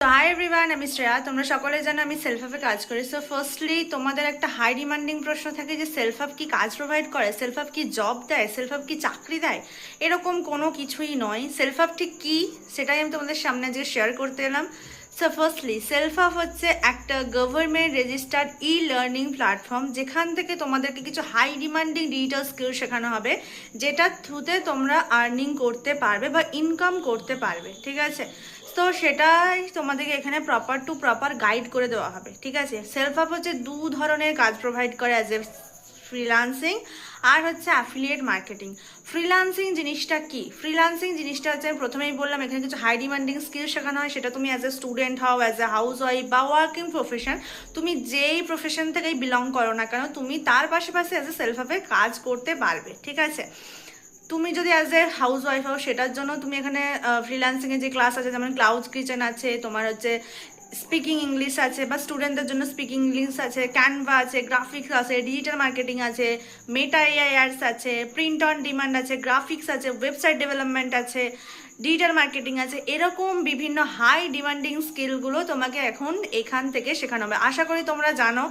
Hi everyone, আমি শ্রেয়া। তোমরা সকলে জানো আমি সেলফ হেল্পে কাজ করি। সো ফার্স্টলি তোমাদের একটা হাই ডিমান্ডিং প্রশ্ন থাকে যে সেলফ হেল্প কি কাজ প্রোভাইড করে, সেলফ হেল্প কি জব দেয়, সেলফ হেল্প কি চাকরি দেয়। এরকম কোনো কিছুই নয়। সেলফ হেল্প ঠিক কী সেটাই আমি তোমাদের সামনে আজকে শেয়ার করতে এলাম। সো ফার্স্টলি সেলফ হেল্প হচ্ছে একটা government registered e learning platform, যেখান থেকে তোমাদেরকে কিছু হাই ডিমান্ডিং ডিজিটাল স্কিল শেখানো হবে, যেটার থ্রুতে তোমরা আর্নিং করতে পারবে বা ইনকাম করতে পারবে। ঠিক আছে, তো সেটাই তোমাদেরকে এখানে প্রপার টু প্রপার গাইড করে দেওয়া হবে। ঠিক আছে, সেলফ হেল্প হচ্ছে দু ধরনের কাজ প্রোভাইড করে, অ্যাজ এ ফ্রিল্যান্সিং আর হচ্ছে অ্যাফিলিয়েট মার্কেটিং। ফ্রিল্যান্সিং জিনিসটা কি? ফ্রিল্যান্সিং জিনিসটা হচ্ছে আমি প্রথমেই বললাম, এখানে কিছু হাই ডিমান্ডিং স্কিল শেখানো হয়। সেটা তুমি অ্যাজ এ স্টুডেন্ট হও, অ্যাজ এ হাউস ওয়াইফ বা ওয়ার্কিং প্রফেশন, তুমি যেই প্রফেশন থেকেই বিলং করো না কেন, তুমি তার পাশাপাশি অ্যাজ এ সেলফ হেল্পে কাজ করতে পারবে। ঠিক আছে, তুমি যদি অ্যাজ এ হাউস ওয়াইফ হও, সেটার জন্য তুমি এখানে ফ্রিল্যান্সিংয়ের যে ক্লাস আছে, যেমন ক্লাউড কিচেন আছে, তোমার হচ্ছে স্পিকিং ইংলিশ আছে, বা স্টুডেন্টদের জন্য স্পিকিং ইংলিশ আছে, ক্যানভা আছে, গ্রাফিক্স আছে, ডিজিটাল মার্কেটিং আছে, মেটা এআই অ্যাডস আছে, প্রিন্ট অন ডিমান্ড আছে, গ্রাফিক্স আছে, ওয়েবসাইট ডেভেলপমেন্ট আছে, ডিজিটাল মার্কেটিং আছে। এরকম বিভিন্ন হাই ডিমান্ডিং স্কিলগুলো তোমাকে এখন এখান থেকে শেখানো হবে। আশা করি তোমরা জানো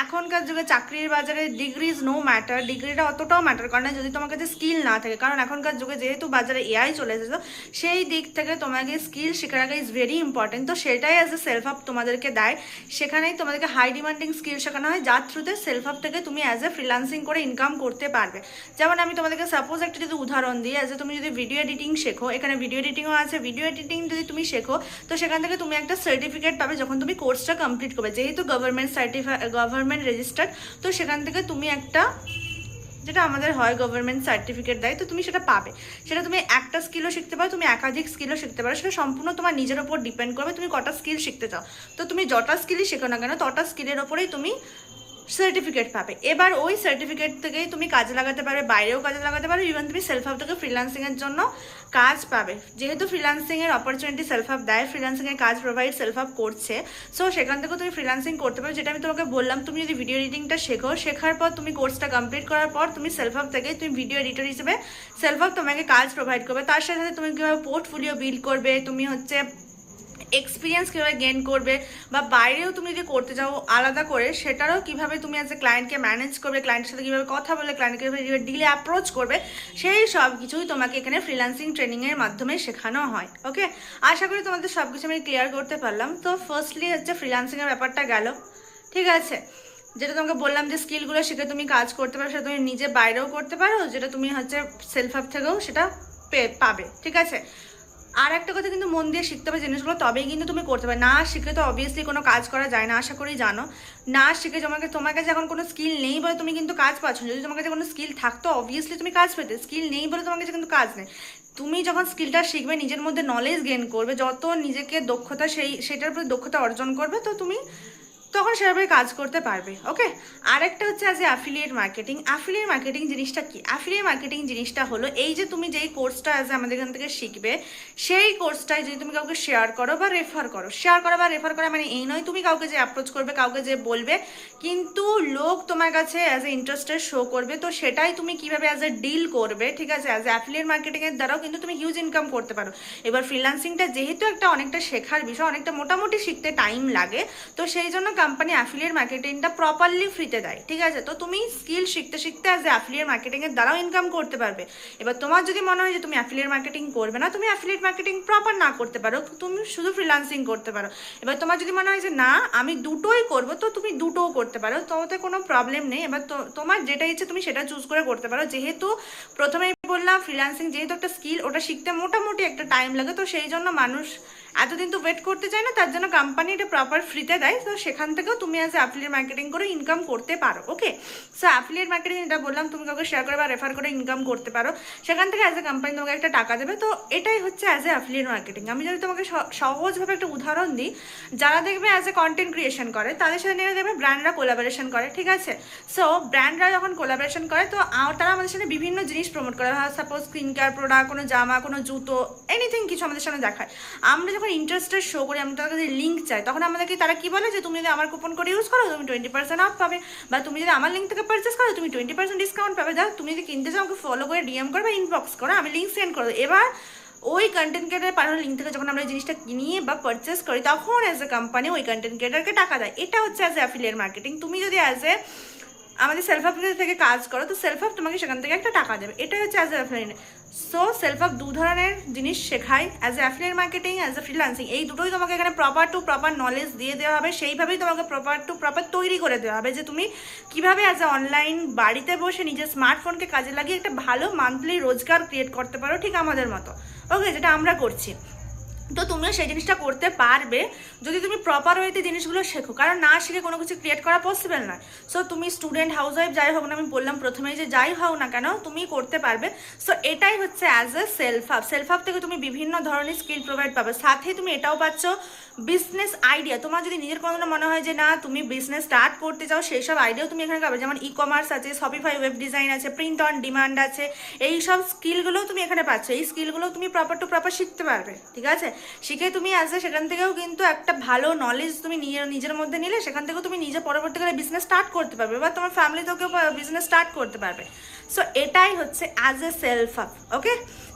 এখনকার যুগে চাকরির বাজারে ডিগ্রি ইজ নো ম্যাটার, ডিগ্রিটা অতটাও ম্যাটার করে না যদি তোমার কাছে স্কিল না থাকে। কারণ এখনকার যুগে যেহেতু বাজারে এআই চলে এসেছে, সেই দিক থেকে তোমাকে স্কিল শেখা রাখা ইজ ভেরি ইম্পর্টেন্ট। তো সেটাই অ্যাজ এ সেলফ হেল্প তোমাদেরকে দেয়। সেখানেই তোমাদেরকে হাই ডিমান্ডিং স্কিল শেখানো হয়, যার থ্রুতে সেলফ হেল্প থেকে তুমি অ্যাজ এ ফ্রিল্যান্সিং করে ইনকাম করতে পারবে। যেমন আমি তোমাদেরকে সাপোজ একটা যদি উদাহরণ দিই, অ্যাজ এ তুমি যদি ভিডিও এডিটিং শেখো, এখানে ভিডিও এডিটিংও আছে, ভিডিও এডিটিং যদি তুমি শেখো তো সেখান থেকে তুমি একটা সার্টিফিকেট পাবে যখন তুমি কোর্সটা কমপ্লিট করবে। যেহেতু গভর্নমেন্ট রেজিস্টার্ড, তো সেখান থেকে তুমি একটা, যেটা আমাদের হয় গভর্নমেন্ট সার্টিফিকেট দেয়, তো তুমি সেটা পাবে। সেটা তুমি একটা স্কিলও শিখতে পারো, তুমি একাধিক স্কিলও শিখতে পারো। সেটা সম্পূর্ণ তোমার নিজের ওপর ডিপেন্ড করবে তুমি কটা স্কিল শিখতে চাও। তো তুমি যটা স্কিলই শেখো না কেন, তটা স্কিলের ওপরেই তুমি সার্টিফিকেট পাবে। এবার ওই সার্টিফিকেট থেকেই তুমি কাজে লাগাতে পারবে, বাইরেও কাজে লাগাতে পারবে, ইভেন তুমি সেলফ হেল্প থেকে ফ্রিল্যান্সিংয়ের জন্য কাজ পাবে। যেহেতু ফ্রিল্যান্সিংয়ের অপরচুনিটি সেলফ হেল্প দেয়, ফ্রিল্যান্সিংয়ের কাজ প্রোভাইড সেলফ হেল্প করছে, সো সেখান থেকেও তুমি ফ্রিল্যান্সিং করতে পারো। যেটা আমি তোমাকে বললাম, তুমি যদি ভিডিও এডিটিংটা শেখো, শেখার পর তুমি কোর্সটা কমপ্লিট করার পর তুমি সেলফ হেল্প থেকে তুমি ভিডিও এডিটর হিসেবে সেলফ হেল্প তোমাকে কাজ প্রোভাইড করবে। তার সাথে সাথে তুমি কীভাবে পোর্টফোলিও বিল্ড করবে, তুমি হচ্ছে এক্সপিরিয়েন্স কীভাবে গেন করবে, বা বাইরেও তুমি যদি করতে যাও আলাদা করে, সেটারও কীভাবে তুমি অ্যাজ এ ক্লায়েন্টকে ম্যানেজ করবে, ক্লায়েন্টের সাথে কীভাবে কথা বলে, ক্লায়েন্টকে কীভাবে ডিলে অ্যাপ্রোচ করবে, সেই সব কিছুই তোমাকে এখানে ফ্রিল্যান্সিং ট্রেনিংয়ের মাধ্যমে শেখানো হয়। ওকে, আশা করি তোমাদের সব কিছু আমি ক্লিয়ার করতে পারলাম। তো ফার্স্টলি হচ্ছে ফ্রিল্যান্সিংয়ের ব্যাপারটা গেল। ঠিক আছে, যেটা তোমাকে বললাম যে স্কিলগুলো শিখে তুমি কাজ করতে পারো, সেটা তুমি নিজে বাইরেও করতে পারো, যেটা তুমি হচ্ছে সেলফ হেল্প থেকেও সেটা পাবে। ঠিক আছে, আর একটা কথা কিন্তু মন দিয়ে শিখতে হবে জিনিসগুলো, তবেই কিন্তু তুমি করতে পারবে। না শিখে তো অবভিয়াসলি কোনো কাজ করা যায় না, আশা করি জানো। না শিখে তোমার কাছে এখন কোনো স্কিল নেই বলে তুমি কিন্তু কাজ পাচ্ছ না। যদি তোমার কাছে কোনো স্কিল থাকতো অবভিয়াসলি তুমি কাজ পেতে, স্কিল নেই বলে তোমার কাছে কিন্তু কাজ নেই। তুমি যখন স্কিলটা শিখবে, নিজের মধ্যে নলেজ গেইন করবে, যত নিজেকে দক্ষতা সেটার উপরে দক্ষতা অর্জন করবে, তো তুমি তখন সেভাবে কাজ করতে পারবে। ওকে, আরেকটা হচ্ছে as a affiliate marketing. Affiliate marketing জিনিসটা কি? অ্যাফিলিয়েট মার্কেটিং জিনিসটা হলো এই যে তুমি যেই কোর্সটা অ্যাজ আমাদের এখান থেকে শিখবে, সেই কোর্সটাই যদি তুমি কাউকে শেয়ার করো বা রেফার করো, শেয়ার করা বা রেফার করা মানে এই নয় তুমি কাউকে যে অ্যাপ্রোচ করবে, কাউকে যে বলবে, কিন্তু লোক তোমার কাছে অ্যাজ এ ইন্টারেস্টেড শো করবে, তো সেটাই তুমি কিভাবে অ্যাজ এ ডিল করবে। ঠিক আছে, অ্যাজ এ অ্যাফিলিয়েট মার্কেটিংয়ের দ্বারাও কিন্তু তুমি হিউজ ইনকাম করতে পারো। এবার ফ্রিল্যান্সিংটা যেহেতু একটা অনেকটা শেখার বিষয়, অনেকটা মোটামুটি শিখতে টাইম লাগে, তো সেই জন্য কোম্পানি অ্যাফিলিয়েট মার্কেটিংটা প্রপারলি ফ্রিতে দেয়। ঠিক আছে, তো তুমি স্কিল শিখতে শিখতে অ্যাজ এ অ্যাফিলিয়েট মার্কেটিংয়ের দ্বারাও ইনকাম করতে পারবে। এবার তোমার যদি মনে হয় যে তুমি অ্যাফিলিয়েট মার্কেটিং করবে না, তুমি অ্যাফিলিয়েট মার্কেটিং প্রপার না করতে পারো, তুমি শুধু ফ্রিল্যান্সিং করতে পারো। এবার তোমার যদি মনে হয় যে না আমি দুটোই করবো, তো তুমি দুটোও করতে পারো, তোমাতে কোনো প্রবলেম নেই। এবার তোমার যেটা ইচ্ছে তুমি সেটা চুজ করে করতে পারো। যেহেতু প্রথমেই বললাম ফ্রিল্যান্সিং যেহেতু একটা স্কিল, ওটা শিখতে মোটামুটি একটা টাইম লাগে, তো সেই জন্য মানুষ এতদিন তো ওয়েট করতে চায় না, তার জন্য কোম্পানি এটা প্রপার ফ্রিতে দেয়। তো সেখান থেকেও তুমি অ্যাজ অ্যাফিলিয়েট মার্কেটিং করে ইনকাম করতে পারো। ওকে, সো অ্যাফিলিয়েট মার্কেটিং এটা বললাম, তুমি কাউকে শেয়ার করে বা রেফার করে ইনকাম করতে পারো, সেখান থেকে অ্যাজ এ কোম্পানি তোমাকে একটা টাকা দেবে। তো এটাই হচ্ছে অ্যাজ এ অ্যাফিলিয়েট মার্কেটিং। আমি যদি তোমাকে সহজভাবে একটা উদাহরণ দিই, যারা দেখবে অ্যাজ এ কন্টেন্ট ক্রিয়েশন করে, তাদের সাথে নিয়ে দেখবে ব্র্যান্ডরা কোলাবোরেশন করে। ঠিক আছে, সো ব্র্যান্ডরা যখন কোলাবোরেশন করে, তো তারা আমাদের সাথে বিভিন্ন জিনিস প্রমোট করে, সাপোজ স্কিন কেয়ার প্রোডাক্ট, কোনো জামা, কোনো জুতো, এনিথিং কিছু আমাদের সামনে দেখায়। আমরা যখন ইন্টারেস্টেড শো করি, আমি তাদের কাছে লিঙ্ক চাই, তখন আমাদেরকে তারা কি বলে যে তুমি যদি আমার কুপন কোড ইউজ করো তুমি 20% অফ পাবে, বা তুমি যদি আমার লিঙ্ক থেকে পারচেস করো তুমি 20% ডিসকাউন্ট পাবে। তুমি যদি কিনতে চাও আমাকে ফলো করে ডিএম করো বা ইনবক্স করো, আমি লিঙ্ক সেন্ড করো। এবার ওই কন্টেন্ট ক্রিয়েটার পাঠানো লিঙ্ক থেকে যখন আমরা এই জিনিসটা কিনি বা পারচেস করি, তখন অ্যাজ এ কোম্পানি ওই কন্টেন্ট ক্রিয়েটারকে টাকা দেয়। এটা হচ্ছে অ্যাজ এ অ্যাফিলিয়েট মার্কেটিং। তুমি যদি অ্যাজ এ আমাদের সেলফ হেল্প থেকে কাজ করো, তো সেলফ হেল্প তোমাকে সেখান থেকে একটা টাকা দেবে। এটাই হচ্ছে as a affiliate. So self help দু ধরনের জিনিস শেখায়, as a affiliate marketing, as a freelancing. এই দুটোই তোমাকে এখানে প্রপার টু প্রপার নলেজ দিয়ে দেওয়া হবে, সেইভাবেই তোমাকে প্রপার টু প্রপার তৈরি করে দেওয়া হবে যে তুমি কিভাবে অ্যাজ এ অনলাইন বাড়িতে বসে নিজের স্মার্টফোনকে কাজে লাগিয়ে একটা ভালো মান্থলি রোজগার ক্রিয়েট করতে পারো, ঠিক আমাদের মতো। ওকে, যেটা আমরা করছি। তো তুমিও সেই জিনিসটা করতে পারবে যদি তুমি প্রপার ওয়েতে জিনিসগুলো শেখো, কারণ না শিখে কোনো কিছু ক্রিয়েট করা পসিবল নয়। সো তুমি স্টুডেন্ট, হাউস ওয়াইফ যাই হোক না, আমি বললাম প্রথমেই যে যাই হও না কেন তুমি করতে পারবে। সো এটাই হচ্ছে as a self hub. Self hub থেকে তুমি বিভিন্ন ধরনের স্কিল প্রোভাইড পাবে, সাথে তুমি এটাও পাচ্ছ বিজনেস আইডিয়া। তোমার যদি নিজের কোনো মনে হয় যে না তুমি বিজনেস স্টার্ট করতে চাও, সেই সব আইডিয়াও তুমি এখানে পাবে। যেমন ই কমার্স আছে, শপিফাই ওয়েব ডিজাইন আছে, প্রিন্ট অন ডিমান্ড আছে, এই সব স্কিলগুলোও তুমি এখানে পাচ্ছ। এই স্কিলগুলোও তুমি প্রপার টু প্রপার শিখতে পারবে, ঠিক আছে। শিখে তুমি আসে সেখান থেকেও কিন্তু একটা ভালো নলেজ তুমি নিজের মধ্যে নিলে সেখান থেকেও তুমি নিজে পরবর্তীকালে বিজনেস স্টার্ট করতে পারবে, বা তোমার ফ্যামিলিতেও বিজনেস স্টার্ট করতে পারবে। সো এটাই হচ্ছে as a self hub. Okay,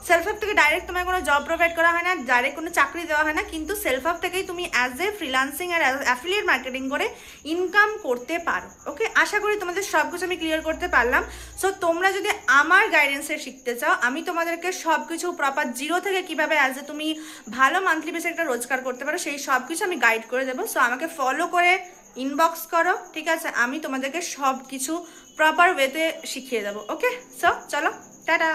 self hub থেকে ডাইরেক্ট তোমার কোনো জব প্রোভাইড করা হয় না, ডাইরেক্ট কোনো চাকরি দেওয়া হয় না, কিন্তু সেলফ হাব থেকেই তুমি অ্যাজ এ ফ্রিল্যান্সিং আর অ্যাফিলিয়েট মার্কেটিং করে ইনকাম করতে পারো। ওকে, আশা করি তোমাদের সব কিছু আমি ক্লিয়ার করতে পারলাম। সো তোমরা যদি আমার গাইডেন্সে শিখতে চাও, আমি তোমাদেরকে সব কিছু প্রপার জিরো থেকে কিভাবে অ্যাজ এ তুমি ভালো মান্থলি বেসে একটা রোজগার করতে পারো, সেই সব কিছু আমি গাইড করে দেবো। সো আমাকে ফলো করে ইনবক্স করো, ঠিক আছে। আমি তোমাদেরকে সব কিছু প্রপার ওয়েতে শিখিয়ে দেবো। ওকে, সো চলো, টাটা।